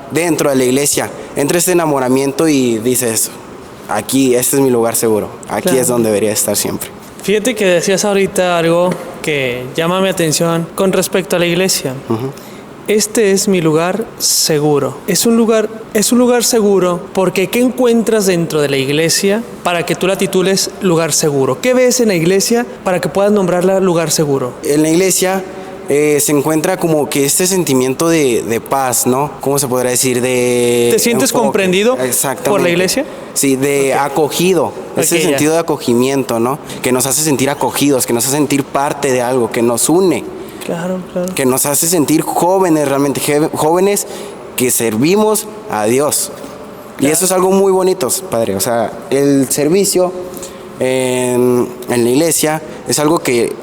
dentro de la iglesia, entra este enamoramiento y dices, aquí, este es mi lugar seguro, aquí Claro. es donde debería estar siempre. Fíjate que decías ahorita algo que llama mi atención con respecto a la iglesia. Este es mi lugar seguro. Es un lugar seguro porque ¿qué encuentras dentro de la iglesia para que tú la titules lugar seguro? ¿Qué ves en la iglesia para que puedas nombrarla lugar seguro? En la iglesia se encuentra como que este sentimiento de paz, ¿no? ¿Cómo se podrá decir? ¿Te sientes comprendido por la iglesia? Sí, acogido. Ese Ok, ya. sentido de acogimiento, ¿no? Que nos hace sentir acogidos, que nos hace sentir parte de algo, que nos une, Claro, claro. que nos hace sentir jóvenes, realmente jóvenes que servimos a Dios. Y eso es algo muy bonito, padre. O sea, el servicio en la iglesia es algo que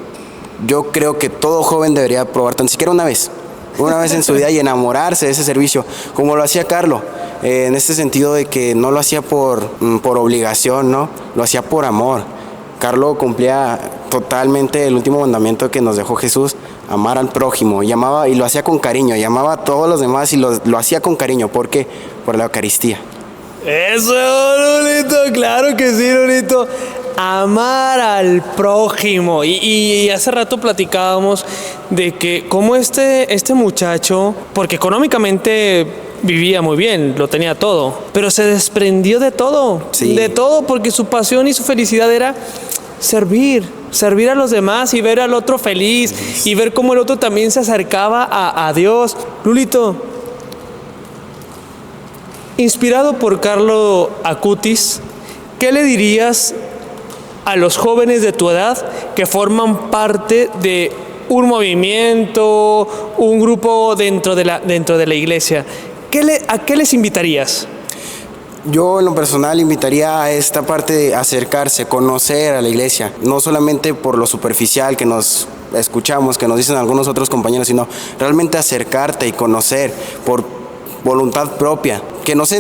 yo creo que todo joven debería probar tan siquiera una vez. una vez en su vida y enamorarse de ese servicio, como lo hacía Carlos, en este sentido de que no lo hacía por obligación, ¿no? Lo hacía por amor. Carlos cumplía totalmente el último mandamiento que nos dejó Jesús, amar al prójimo, y lo hacía con cariño, y amaba a todos los demás y lo hacía con cariño. ¿Por qué? Por la Eucaristía. Eso, Lulito, claro que sí, Lulito. Amar al prójimo. Y hace rato platicábamos de que como este muchacho, porque económicamente vivía muy bien, lo tenía todo, pero se desprendió de todo, Sí. de todo, porque su pasión y su felicidad era servir a los demás y ver al otro feliz y ver cómo el otro también se acercaba a Dios. Lulito, inspirado por Carlo Acutis, ¿qué le dirías a los jóvenes de tu edad que forman parte de un movimiento, un grupo dentro de la iglesia? ¿A qué les invitarías? Yo en lo personal invitaría a esta parte de acercarse, conocer a la iglesia, no solamente por lo superficial que nos escuchamos, que nos dicen algunos otros compañeros, sino realmente acercarte y conocer por voluntad propia, que nos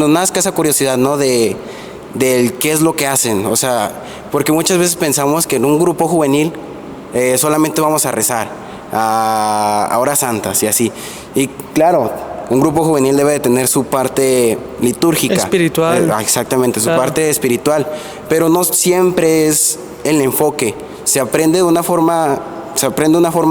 nazca esa curiosidad, ¿no? Del qué es lo que hacen, o sea, porque muchas veces pensamos que en un grupo juvenil solamente vamos a rezar a horas santas y así, y claro, un grupo juvenil debe de tener su parte litúrgica. Espiritual. Exactamente, su Claro. parte espiritual. Pero no siempre es el enfoque. Se aprende de una forma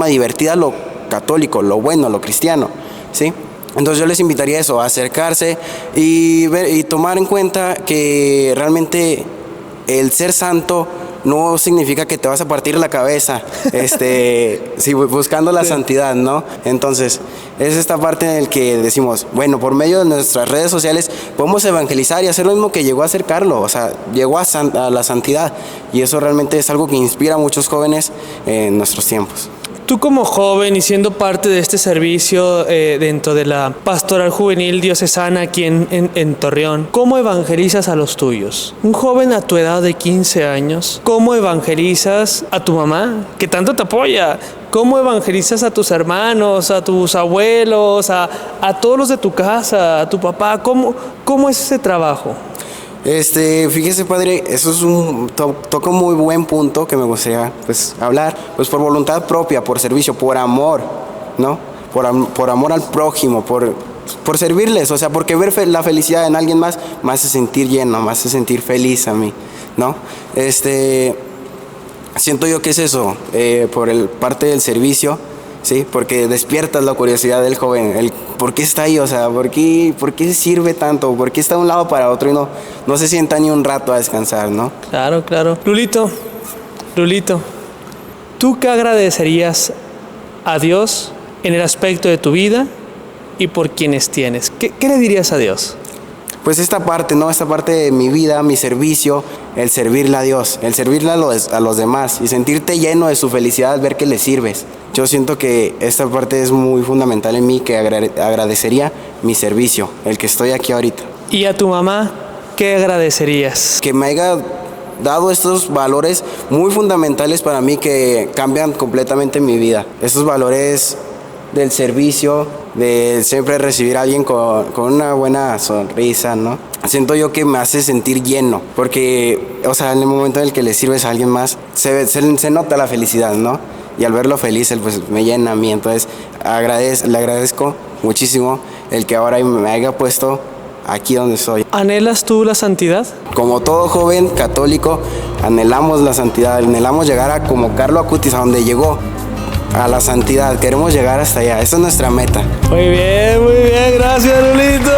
divertida lo católico, lo bueno, lo cristiano, ¿sí? Entonces yo les invitaría a eso, a acercarse y tomar en cuenta que realmente el ser santo no significa que te vas a partir la cabeza, sí, buscando la santidad, ¿no? Entonces, es esta parte en la que decimos, bueno, por medio de nuestras redes sociales podemos evangelizar y hacer lo mismo que llegó a hacer Carlos, o sea, llegó a la santidad, y eso realmente es algo que inspira a muchos jóvenes en nuestros tiempos. Tú como joven y siendo parte de este servicio dentro de la Pastoral Juvenil Diocesana aquí en Torreón, ¿cómo evangelizas a los tuyos? Un joven a tu edad de 15 años, ¿cómo evangelizas a tu mamá, que tanto te apoya? ¿Cómo evangelizas a tus hermanos, a tus abuelos, a todos los de tu casa, a tu papá? ¿Cómo es ese trabajo? Fíjese, padre, eso es toca un muy buen punto que me gustaría hablar, por voluntad propia, por servicio, por amor, ¿no? Por amor al prójimo, por servirles, o sea, porque ver la felicidad en alguien más me hace sentir lleno, me hace sentir feliz a mí, ¿no? Siento yo que es eso, parte del servicio, ¿sí? Porque despiertas la curiosidad del joven, el por qué está ahí, o sea, por qué sirve tanto, por qué está de un lado para otro y no se sienta ni un rato a descansar, ¿no? Claro, claro. Lulito, ¿tú qué agradecerías a Dios en el aspecto de tu vida y por quienes tienes? ¿Qué le dirías a Dios? Pues esta parte, ¿no? Esta parte de mi vida, mi servicio, el servirle a Dios, el servirle a los demás y sentirte lleno de su felicidad, ver que le sirves. Yo siento que esta parte es muy fundamental en mí, que agradecería mi servicio, el que estoy aquí ahorita. ¿Y a tu mamá qué agradecerías? Que me haya dado estos valores muy fundamentales para mí que cambian completamente mi vida. Estos valores del servicio, de siempre recibir a alguien con una buena sonrisa, ¿no? Siento yo que me hace sentir lleno, porque, o sea, en el momento en el que le sirves a alguien más, se nota la felicidad, ¿no? Y al verlo feliz, él pues me llena a mí. Entonces, le agradezco muchísimo el que ahora me haya puesto aquí donde soy. ¿Anhelas tú la santidad? Como todo joven católico, anhelamos la santidad, anhelamos llegar a como Carlo Acutis, a donde llegó, a la santidad. Queremos llegar hasta allá, esa es nuestra meta. Muy bien, gracias, Lulito.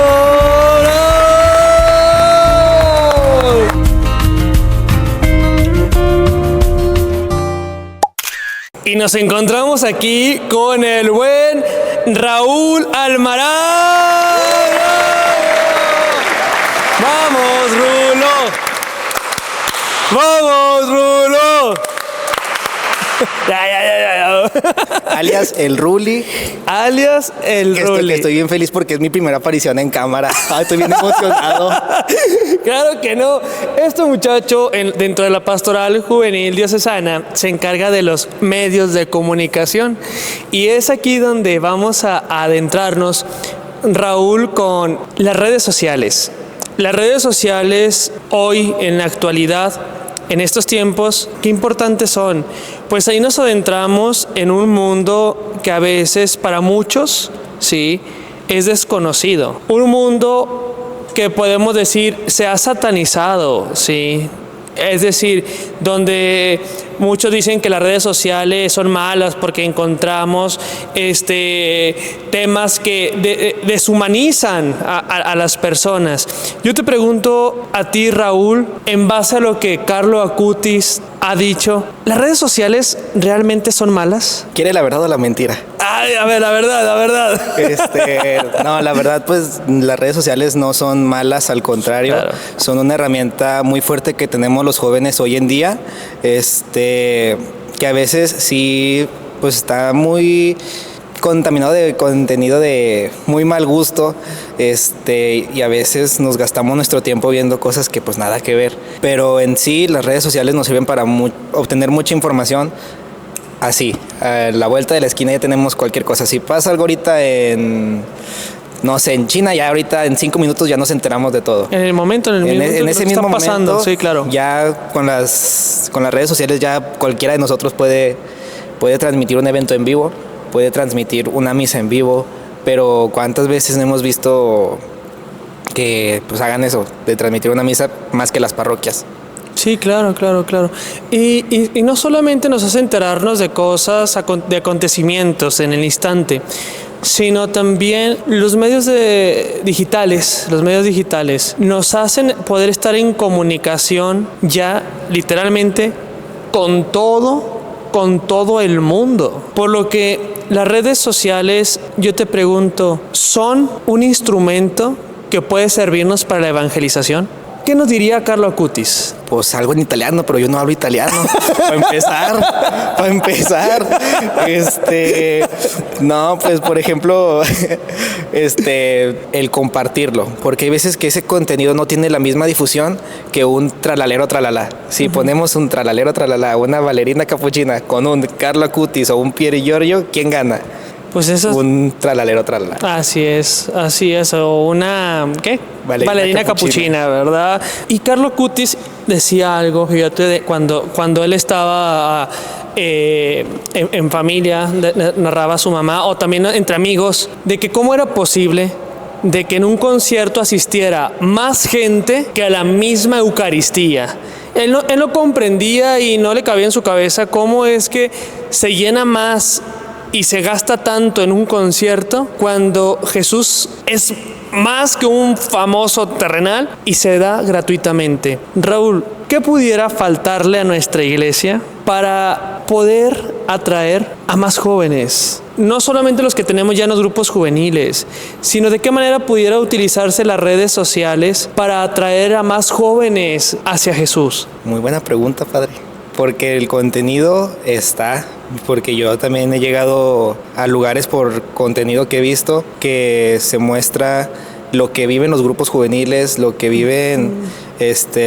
Y nos encontramos aquí con el buen Raúl Almarán. ¡Vamos, Rulo! ¡Vamos, Rulo! Alias el Ruli. Alias el Que Ruli. estoy bien feliz porque es mi primera aparición en cámara. Ay, estoy bien emocionado. Claro que no. Este muchacho, dentro de la pastoral juvenil diocesana, se encarga de los medios de comunicación. Y es aquí donde vamos a adentrarnos, Raúl, con las redes sociales. Las redes sociales hoy, en la actualidad, en estos tiempos, ¿qué importantes son? Pues ahí nos adentramos en un mundo que a veces para muchos, sí, es desconocido. Un mundo que podemos decir se ha satanizado, sí. Es decir, donde muchos dicen que las redes sociales son malas porque encontramos temas que deshumanizan a las personas. Yo te pregunto a ti, Raúl, en base a lo que Carlo Acutis ha dicho, ¿las redes sociales realmente son malas? ¿Quiere la verdad o la mentira? Ay, a ver, la verdad. No, la verdad, pues las redes sociales no son malas, al contrario, Claro. son una herramienta muy fuerte que tenemos los jóvenes hoy en día, que a veces sí, pues está muy contaminado de contenido de muy mal gusto, y a veces nos gastamos nuestro tiempo viendo cosas que pues nada que ver, pero en sí las redes sociales nos sirven para obtener mucha información. Así, a la vuelta de la esquina ya tenemos cualquier cosa. Si pasa algo ahorita en China, ya ahorita en 5 minutos ya nos enteramos de todo. En el momento, en ese que mismo está pasando, momento, sí, claro. ya con las redes sociales ya cualquiera de nosotros puede transmitir un evento en vivo, puede transmitir una misa en vivo, pero ¿cuántas veces no hemos visto que pues hagan eso, de transmitir una misa más que las parroquias? Sí, claro. Y no solamente nos hace enterarnos de cosas, de acontecimientos en el instante, sino también los medios digitales nos hacen poder estar en comunicación ya literalmente con todo el mundo. Por lo que las redes sociales, yo te pregunto, ¿son un instrumento que puede servirnos para la evangelización? ¿Qué nos diría Carlo Acutis? Pues algo en italiano, pero yo no hablo italiano. Para empezar. No, pues por ejemplo, el compartirlo, porque hay veces que ese contenido no tiene la misma difusión que un tralalero tralala. Si ponemos un tralalero tralala, una bailarina capuchina con un Carlo Acutis o un Pier Giorgio, ¿quién gana? Pues eso es... Un tralalero tralala. Así es, o una, ¿qué? Bailarina capuchina, ¿verdad? Y Carlo Acutis decía algo, fíjate, cuando él estaba en familia, narraba a su mamá, o también entre amigos, de que cómo era posible de que en un concierto asistiera más gente que a la misma Eucaristía. Él no comprendía y no le cabía en su cabeza cómo es que se llena más y se gasta tanto en un concierto cuando Jesús es más que un famoso terrenal y se da gratuitamente. Raúl, ¿qué pudiera faltarle a nuestra iglesia para poder atraer a más jóvenes? No solamente los que tenemos ya en los grupos juveniles, sino de qué manera pudiera utilizarse las redes sociales para atraer a más jóvenes hacia Jesús. Muy buena pregunta, padre. Porque el contenido está, porque yo también he llegado a lugares por contenido que he visto que se muestra lo que viven los grupos juveniles, lo que viven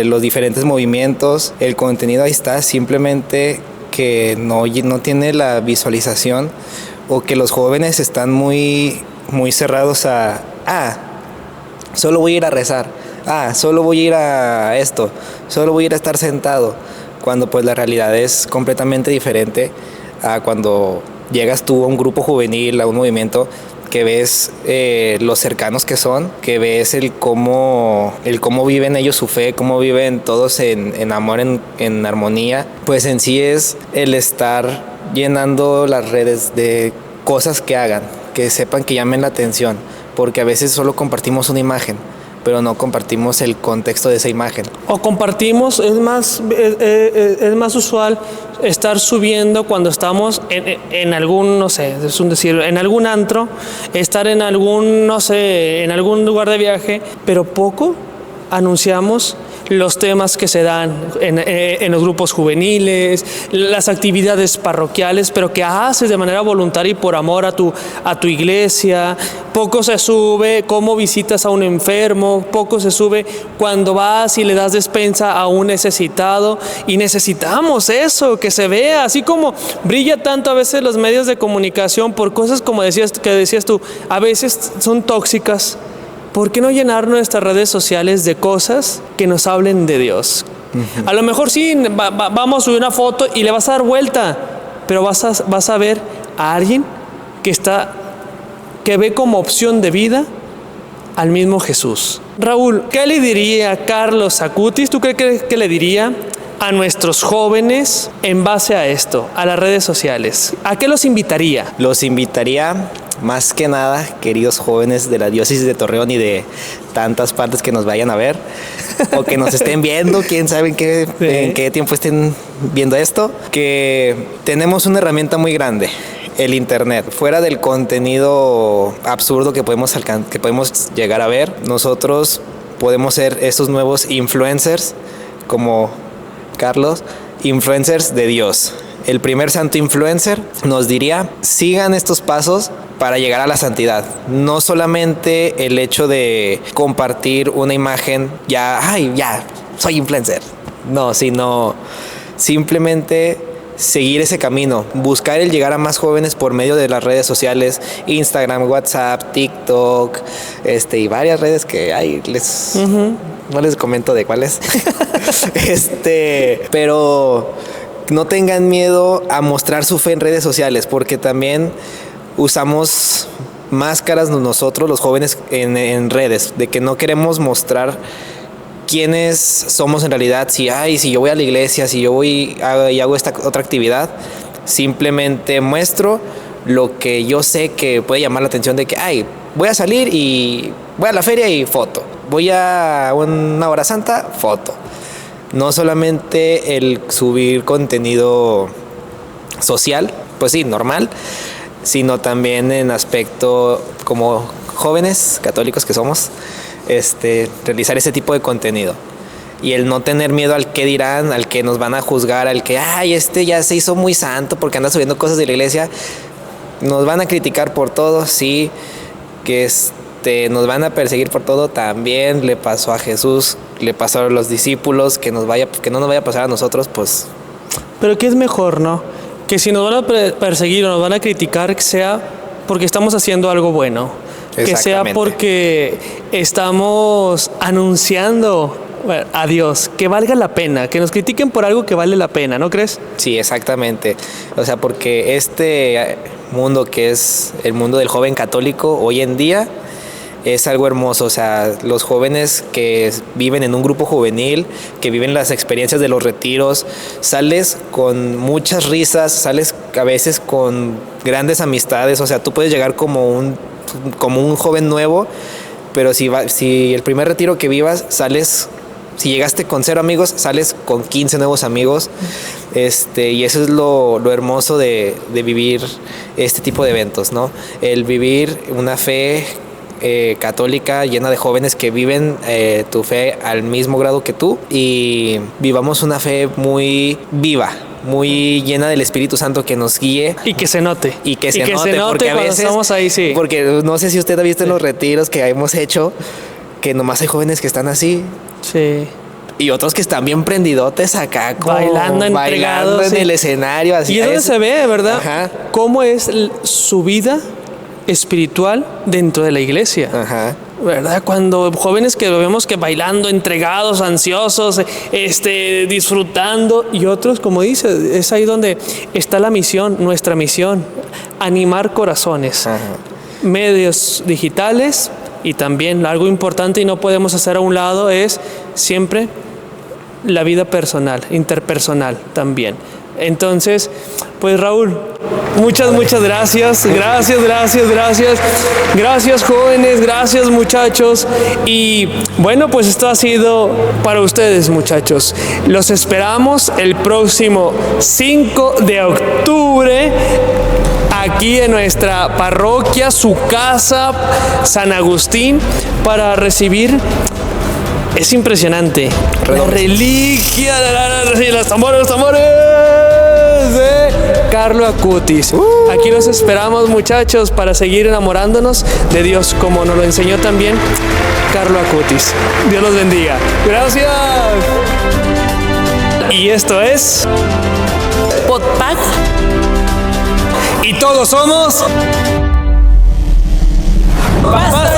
los diferentes movimientos. El contenido ahí está, simplemente que no tiene la visualización, o que los jóvenes están muy, muy cerrados a solo voy a ir a rezar, solo voy a ir a esto, solo voy a ir a estar sentado, cuando pues la realidad es completamente diferente a cuando llegas tú a un grupo juvenil, a un movimiento, que ves los cercanos que son, que ves el cómo viven ellos su fe, cómo viven todos en amor, en armonía. Pues en sí es el estar llenando las redes de cosas que hagan, que sepan, que llamen la atención, porque a veces solo compartimos una imagen, pero no compartimos el contexto de esa imagen. O compartimos, es más usual estar subiendo cuando estamos en algún, no sé, es un decir, en algún antro, estar en algún, no sé, en algún lugar de viaje, pero poco anunciamos los temas que se dan en los grupos juveniles, las actividades parroquiales, pero que haces de manera voluntaria y por amor a tu iglesia. Poco se sube cómo visitas a un enfermo, poco se sube cuando vas y le das despensa a un necesitado, y necesitamos eso, que se vea, así como brilla tanto a veces los medios de comunicación por cosas como decías tú, a veces son tóxicas. ¿Por qué no llenar nuestras redes sociales de cosas que nos hablen de Dios? A lo mejor sí, vamos a subir una foto y le vas a dar vuelta, pero vas a ver a alguien que ve como opción de vida al mismo Jesús. Raúl, ¿qué le diría Carlos Acutis? ¿Tú crees que le diría a nuestros jóvenes en base a esto, a las redes sociales? ¿A qué los invitaría? Los invitaría, más que nada, queridos jóvenes de la diócesis de Torreón y de tantas partes que nos vayan a ver o que nos estén viendo, quién sabe en qué tiempo estén viendo esto, que tenemos una herramienta muy grande, el internet. Fuera del contenido absurdo que podemos llegar a ver, nosotros podemos ser esos nuevos influencers como Carlos, influencers de Dios. El primer santo influencer nos diría: sigan estos pasos para llegar a la santidad. No solamente el hecho de compartir una imagen, ya soy influencer. No, sino simplemente seguir ese camino, buscar el llegar a más jóvenes por medio de las redes sociales, Instagram, WhatsApp, TikTok, y varias redes que hay, no les comento de cuáles. Pero no tengan miedo a mostrar su fe en redes sociales, porque también usamos máscaras nosotros los jóvenes en redes, de que no queremos mostrar quiénes somos en realidad. Si yo voy a la iglesia, si yo voy y hago esta otra actividad, simplemente muestro lo que yo sé que puede llamar la atención, de que voy a salir y voy a la feria y foto, voy a una hora santa, foto. No solamente el subir contenido social, pues sí, normal, sino también en aspecto como jóvenes católicos que somos, realizar ese tipo de contenido. Y el no tener miedo al qué dirán, al que nos van a juzgar, al que ya se hizo muy santo porque anda subiendo cosas de la iglesia. Nos van a criticar por todo, sí, que nos van a perseguir por todo. También le pasó a Jesús, le pasó a los discípulos, que no nos vaya a pasar a nosotros, pues. Pero ¿qué es mejor, no? Que si nos van a perseguir o nos van a criticar, que sea porque estamos haciendo algo bueno, que sea porque estamos anunciando a Dios, que valga la pena, que nos critiquen por algo que vale la pena, ¿no crees? Sí, exactamente. O sea, porque este mundo que es el mundo del joven católico hoy en día es algo hermoso. O sea, los jóvenes que viven en un grupo juvenil, que viven las experiencias de los retiros, sales con muchas risas, sales a veces con grandes amistades. O sea, tú puedes llegar como un joven nuevo, pero si el primer retiro que vivas sales, si llegaste con 0 amigos, sales con 15 nuevos amigos. Y eso es lo hermoso de vivir este tipo de eventos, ¿no? El vivir una fe católica llena de jóvenes que viven tu fe al mismo grado que tú, y vivamos una fe muy viva, muy llena del Espíritu Santo, que nos guíe y que se note porque a veces estamos ahí, sí. Porque no sé si usted ha visto en los retiros que hemos hecho, que nomás hay jóvenes que están así, sí, y otros que están bien prendidotes acá, como bailando en el escenario, así. Y es donde se ve, ¿verdad? Ajá. Cómo es su vida espiritual dentro de la iglesia. Ajá. ¿Verdad? Cuando jóvenes que vemos que bailando, entregados, ansiosos, disfrutando, y otros, como dice, es ahí donde está la misión, nuestra misión, animar corazones. Ajá. Medios digitales, y también algo importante y no podemos hacer a un lado es siempre la vida personal, interpersonal también. Entonces, pues Raúl, muchas gracias. Gracias jóvenes, gracias muchachos. Y bueno, pues esto ha sido para ustedes, muchachos. Los esperamos el próximo 5 de octubre aquí en nuestra parroquia, su casa, San Agustín, para recibir Es impresionante. La reliquia de los tambores de Carlo Acutis. Aquí los esperamos, muchachos, para seguir enamorándonos de Dios, como nos lo enseñó también Carlo Acutis. Dios los bendiga. Gracias. Y esto es Podpac. Y todos somos Pastores.